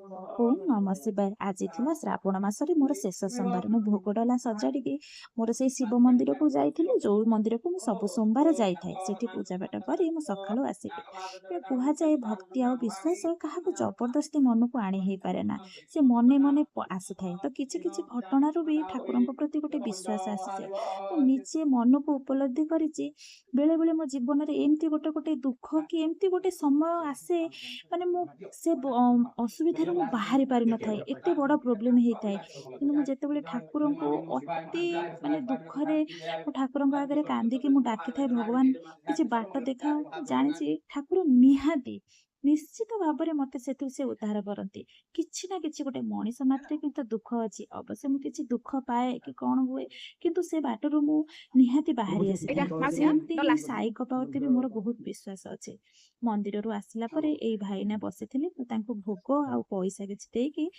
ओम नमः शिवाय। आज थिला श्रावण मासरे मोर शेष सोमवार। मु भोग डला सजाड़ी मोर से शिव मंदिर को जाइथिलि, जो मंदिर को मु सब सोमवार जाइथाय। सेठी पूजा पाठ करी मु सखाळु आसिली। कुहा जाए भक्ति आ विश्वास काहाकू जबरदस्ती मन को आनी हेई पारे ना। से मने मने आसी थाए। तो किछि किछि घटनारू भी ठाकुरଙ୍କ प्रति गोटे विश्वास आसी जाए। मु निजे मन को उपलब्धि करिछि। बेले बेले मो जीवन रे एम्ति गोटे गोटे दुख कि एम्ति गोटे समय आसे, माने मु से असुविधार मु बाहरी पारि न थाए। एते बड़ प्रोब्लेम हेइथाए। किंतु मु जेतेबेले ठाकुरଙ୍କୁ अति माने दुखरे मु ठाकुरଙ୍କ आगरे कांदिकी मु डाकी थाए, भगवान किछि बाट देखाओ। मु जानिछि ठाकुर निहाती निश्चित भाବରେ मते सेतु से उद्धार करती। किछि ना किछि गोटे मଣିଷ मात्रे किंतु दुख अछि। अवश्य मु किछि दुख पाए कि कौन हुए, किंतु से बाटरू मु निहाती बाहरी आसीଥାଏ। सेमती ही साईक प्रति भी मोर बहुत विश्वास अछि। मंदिररू आसिला परे एई भाईना बसिथिले, मु तांको भोग आ पैसा किछि देइकी